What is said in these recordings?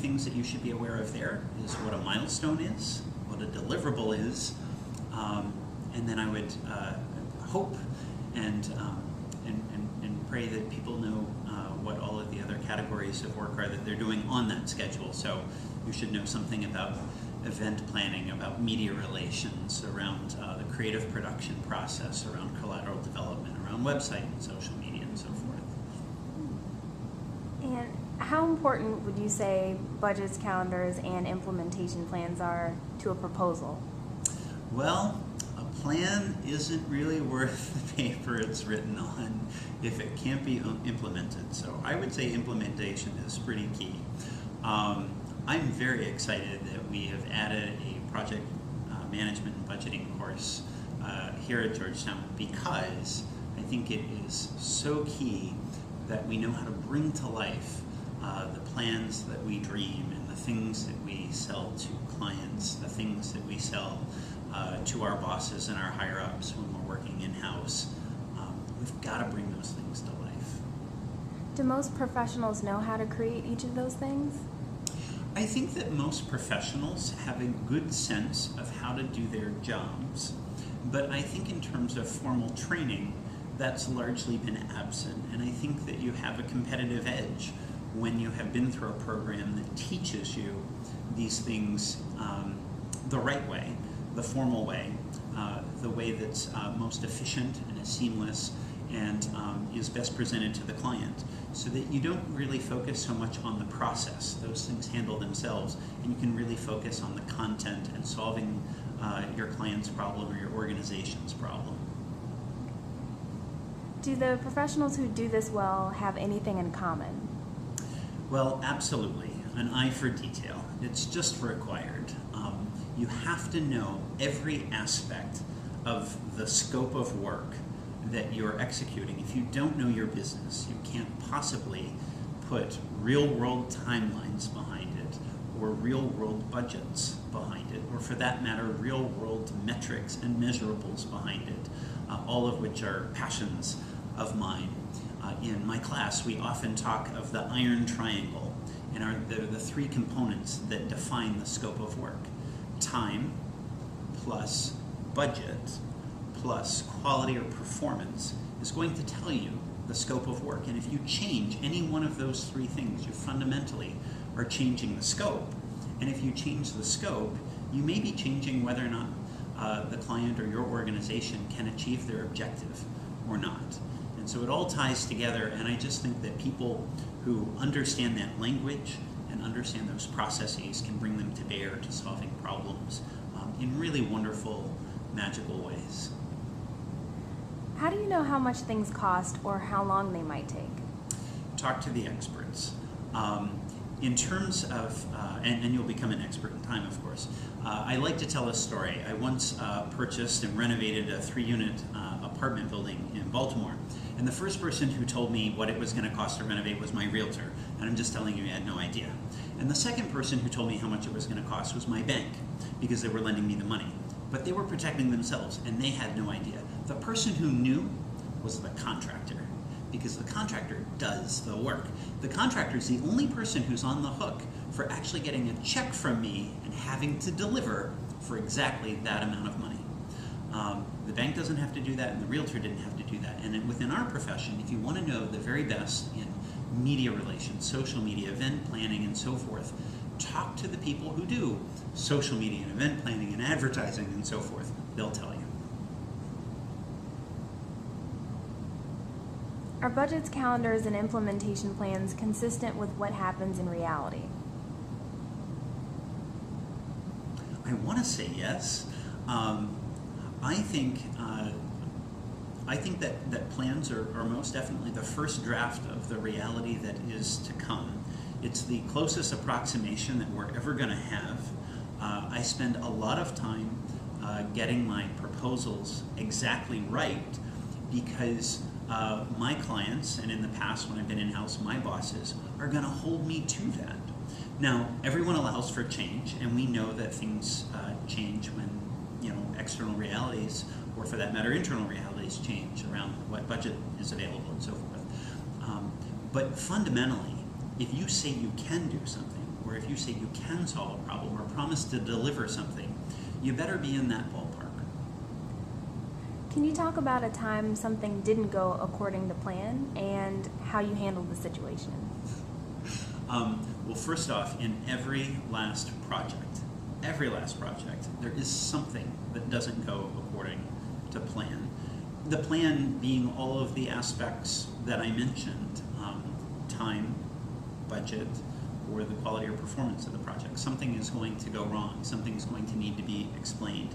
things that you should be aware of there is what a milestone is, what a deliverable is, and then I would hope and pray that people know what all of the other categories of work are that they're doing on that schedule. So you should know something about event planning, about media relations, around the creative production process, around collateral development, around website and social media and so forth. And how important would you say budgets, calendars, and implementation plans are to a proposal? Well, a plan isn't really worth the paper it's written on if it can't be implemented. So I would say implementation is pretty key. I'm very excited that we have added a project management and budgeting course here at Georgetown, because I think it is so key that we know how to bring to life the plans that we dream and the things that we sell to clients, the things that we sell to our bosses and our higher-ups when we're working in-house. We've got to bring those things to life. Do most professionals know how to create each of those things? I think that most professionals have a good sense of how to do their jobs, but I think in terms of formal training, that's largely been absent, and I think that you have a competitive edge when you have been through a program that teaches you these things the right way, the formal way, the way that's most efficient and is seamless and is best presented to the client, so that you don't really focus so much on the process. Those things handle themselves, and you can really focus on the content and solving your client's problem or your organization's problem. Do the professionals who do this well have anything in common? Well, absolutely. An eye for detail. It's just required. You have to know every aspect of the scope of work that you're executing. If you don't know your business, you can't possibly put real-world timelines behind it, or real-world budgets behind it, or for that matter, real-world metrics and measurables behind it, all of which are passions of mine. In my class, we often talk of the iron triangle, and the three components that define the scope of work. Time plus budget plus quality or performance is going to tell you the scope of work. And if you change any one of those three things, you fundamentally are changing the scope. And if you change the scope, you may be changing whether or not the client or your organization can achieve their objective or not. And so it all ties together, and I just think that people who understand that language and understand those processes can bring them to bear to solving problems in really wonderful, magical ways. How do you know how much things cost or how long they might take? Talk to the experts. In terms of, and you'll become an expert in time, of course, I like to tell a story. I once purchased and renovated a 3-unit apartment building in Baltimore, and the first person who told me what it was going to cost to renovate was my realtor, and I'm just telling you, I had no idea. And the second person who told me how much it was going to cost was my bank, because they were lending me the money. But they were protecting themselves, and they had no idea. The person who knew was the contractor, because the contractor does the work. The contractor is the only person who's on the hook for actually getting a check from me and having to deliver for exactly that amount of money. The bank doesn't have to do that, and the realtor didn't have to do that. And within our profession, if you want to know the very best in media relations, social media, event planning, and so forth, talk to the people who do social media and event planning and advertising and so forth. They'll tell you. Are budgets, calendars, and implementation plans consistent with what happens in reality? I want to say yes. I think that plans are most definitely the first draft of the reality that is to come. It's the closest approximation that we're ever going to have. I spend a lot of time getting my proposals exactly right, because my clients, and in the past when I've been in-house, my bosses, are going to hold me to that. Now, everyone allows for change, and we know that things change when external realities, or for that matter, internal realities change around what budget is available and so forth. But fundamentally, if you say you can do something, or where if you say you can solve a problem or promise to deliver something, you better be in that ballpark. Can you talk about a time something didn't go according to plan and how you handled the situation? Well, first off, in every last project, there is something that doesn't go according to plan. The plan being all of the aspects that I mentioned, time, budget, or the quality or performance of the project. Something is going to go wrong. Something is going to need to be explained.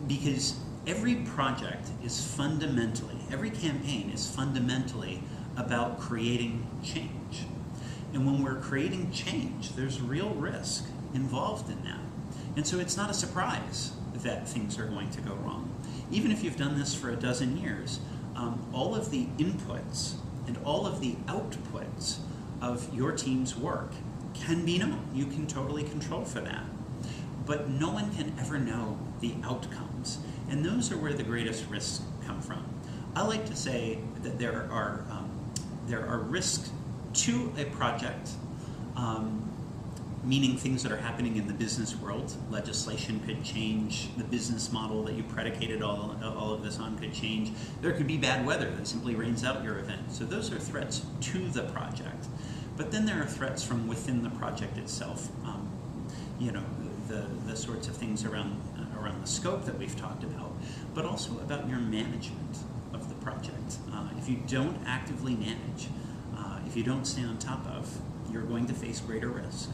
Because every project is fundamentally, every campaign is fundamentally about creating change. And when we're creating change, there's real risk involved in that. And so it's not a surprise that things are going to go wrong. Even if you've done this for a dozen years, all of the inputs and all of the outputs of your team's work can be known. You can totally control for that. But no one can ever know the outcomes. And those are where the greatest risks come from. I like to say that there are risks to a project, meaning things that are happening in the business world. Legislation could change, the business model that you predicated all of this on could change. There could be bad weather that simply rains out your event. So those are threats to the project. But then there are threats from within the project itself. The sorts of things around the scope that we've talked about, but also about your management of the project. If you don't actively manage, if you don't stay on top of, you're going to face greater risk.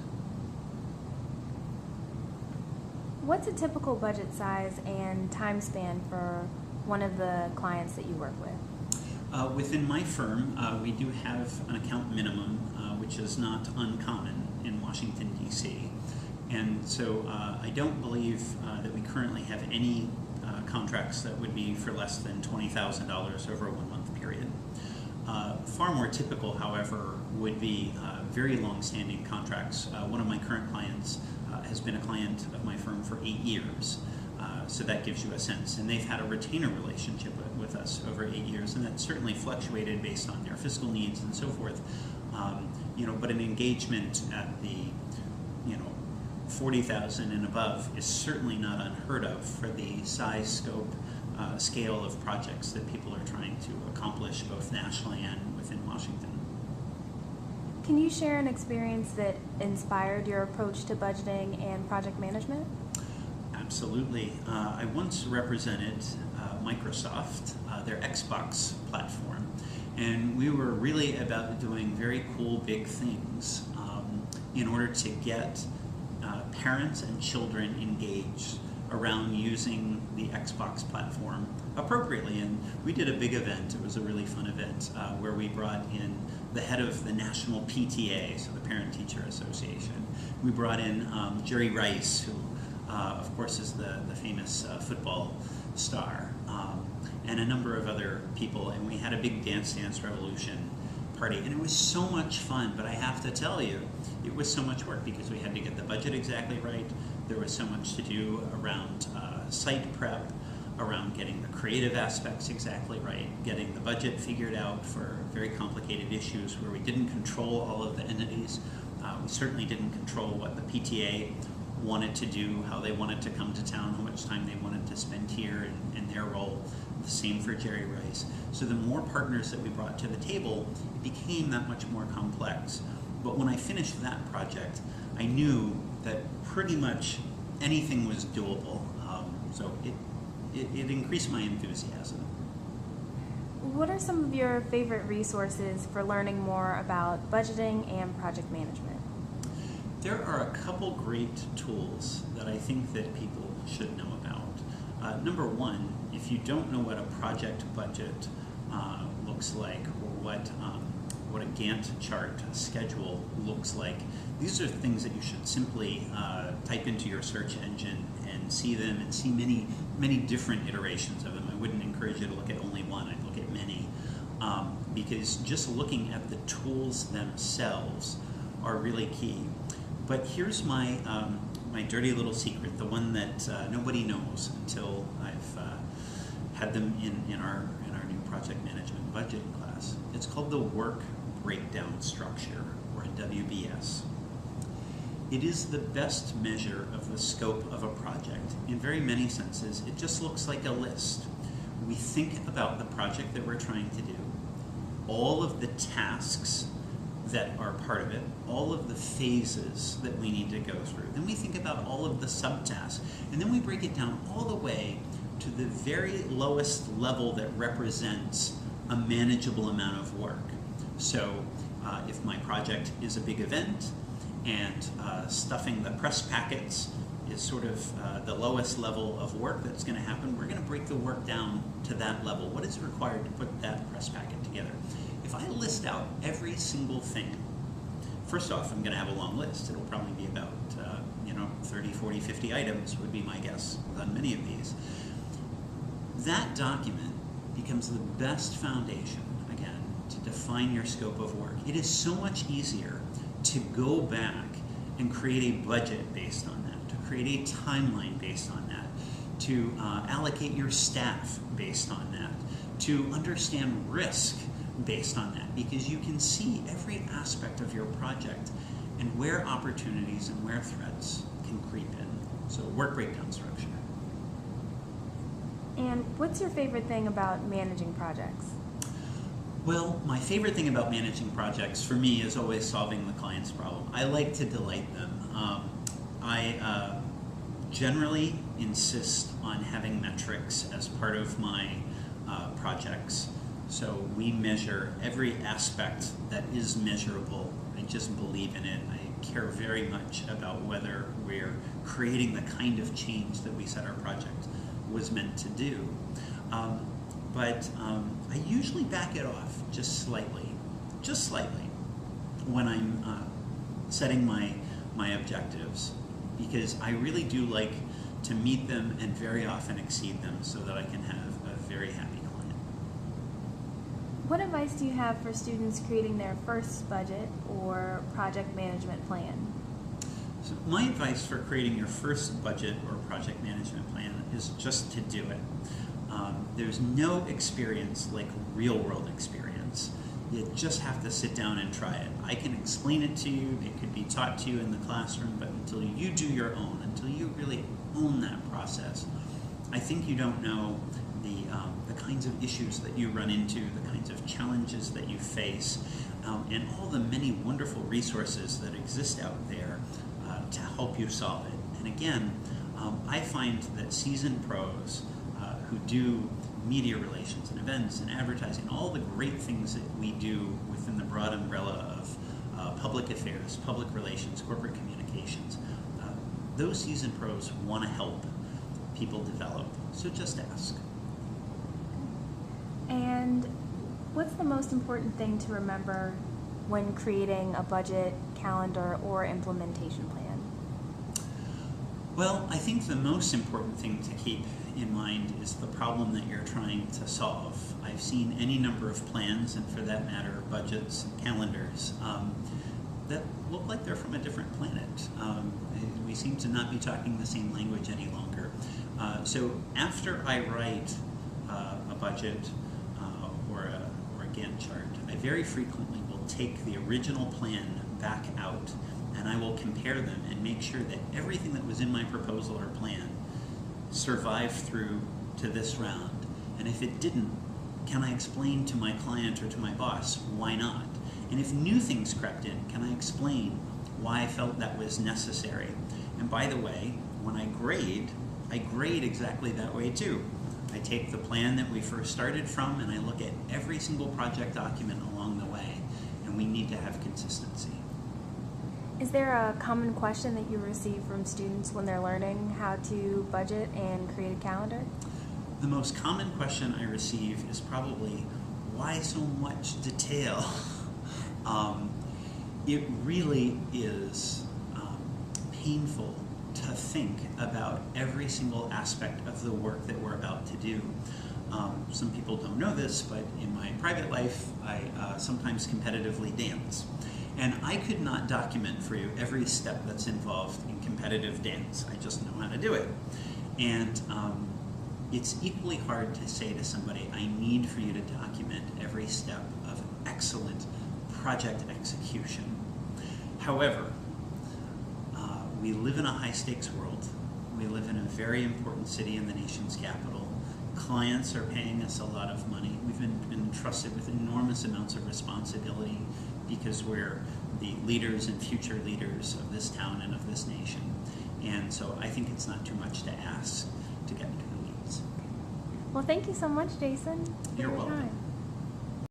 What's a typical budget size and time span for one of the clients that you work with? Within my firm, we do have an account minimum, which is not uncommon in Washington, D.C. And so I don't believe that we currently have any contracts that would be for less than $20,000 over a 1 month period. Far more typical, however, would be very long-standing contracts. One of my current clients has been a client of my firm for 8 years, so that gives you a sense. And they've had a retainer relationship with us over 8 years, and that certainly fluctuated based on their fiscal needs and so forth. But an engagement at the 40,000 and above is certainly not unheard of for the size, scope, scale of projects that people are trying to accomplish both nationally and within Washington. Can you share an experience that inspired your approach to budgeting and project management? Absolutely. I once represented Microsoft, their Xbox platform, and we were really about doing very cool, big things in order to get parents and children engaged around using the Xbox platform appropriately. And we did a big event. It was a really fun event where we brought in the head of the National PTA, so the Parent Teacher Association. We brought in Jerry Rice, who of course is the famous football star, and a number of other people, and we had a big Dance Revolution party, and it was so much fun. But I have to tell you, it was so much work because we had to get the budget exactly right. There was so much to do around site prep, around getting the creative aspects exactly right, getting the budget figured out for very complicated issues where we didn't control all of the entities. We certainly didn't control what the PTA wanted to do, how they wanted to come to town, how much time they wanted to spend here, and their role. The same for Jerry Rice. So the more partners that we brought to the table, it became that much more complex. But when I finished that project, I knew that pretty much anything was doable. So it increased my enthusiasm. What are some of your favorite resources for learning more about budgeting and project management? There are a couple great tools that I think that people should know about. Number one, if you don't know what a project budget looks like, or what a Gantt chart schedule looks like, these are things that you should simply type into your search engine and see them, and see many different iterations of them. I wouldn't encourage you to look at only one. I'd look at many, because just looking at the tools themselves are really key. But here's my my dirty little secret, the one that nobody knows until I've had them in our new project management budget class. It's called the Work Breakdown Structure, or a WBS. It is the best measure of the scope of a project. In very many senses, it just looks like a list. We think about the project that we're trying to do, all of the tasks that are part of it, all of the phases that we need to go through. Then we think about all of the subtasks, and then we break it down all the way to the very lowest level that represents a manageable amount of work. So if my project is a big event and stuffing the press packets is sort of the lowest level of work that's going to happen, we're going to break the work down to that level. What is required to put that press packet together? If I list out every single thing, first off, I'm going to have a long list. It'll probably be about 30, 40, 50 items would be my guess on many of these. That document becomes the best foundation, again, to define your scope of work. It is so much easier to go back and create a budget based on that, to create a timeline based on that, to allocate your staff based on that, to understand risk based on that, because you can see every aspect of your project and where opportunities and where threats can creep in. So work breakdown structure. And what's your favorite thing about managing projects? Well, my favorite thing about managing projects for me is always solving the client's problem. I like to delight them. I generally insist on having metrics as part of my projects. So we measure every aspect that is measurable. I just believe in it. I care very much about whether we're creating the kind of change that we said our project was meant to do. But I usually back it off just slightly, when I'm setting my objectives, because I really do like to meet them and very often exceed them so that I can have a very happy client. What advice do you have for students creating their first budget or project management plan? So my advice for creating your first budget or project management plan is just to do it. There's no experience like real world experience. You just have to sit down and try it. I can explain it to you, it could be taught to you in the classroom, but until you do your own, until you really own that process, I think you don't know the kinds of issues that you run into, the kinds of challenges that you face, and all the many wonderful resources that exist out there to help you solve it. And again, I find that seasoned pros who do media relations and events and advertising, all the great things that we do within the broad umbrella of public affairs, public relations, corporate communications, those seasoned pros want to help people develop. So just ask. And what's the most important thing to remember when creating a budget, calendar, or implementation plan? Well, I think the most important thing to keep in mind is the problem that you're trying to solve. I've seen any number of plans, and for that matter, budgets and calendars, that look like they're from a different planet. We seem to not be talking the same language any longer. So after I write a budget or a Gantt chart, I very frequently will take the original plan back out, and I will compare them and make sure that everything that was in my proposal or plan survived through to this round. And if it didn't, can I explain to my client or to my boss why not? And if new things crept in, can I explain why I felt that was necessary? And by the way, when I grade exactly that way too. I take the plan that we first started from and I look at every single project document along the way, and we need to have consistency. Is there a common question that you receive from students when they're learning how to budget and create a calendar? The most common question I receive is probably, why so much detail? It really is painful to think about every single aspect of the work that we're about to do. Some people don't know this, but in my private life, I sometimes competitively dance. And I could not document for you every step that's involved in competitive dance. I just know how to do it. And it's equally hard to say to somebody, I need for you to document every step of excellent project execution. However, we live in a high-stakes world. We live in a very important city in the nation's capital. Clients are paying us a lot of money. We've been entrusted with enormous amounts of responsibility because we're the leaders and future leaders of this town and of this nation. And so I think it's not too much to ask to get into the weeds. Well, thank you so much, Jason, for You're your welcome. time.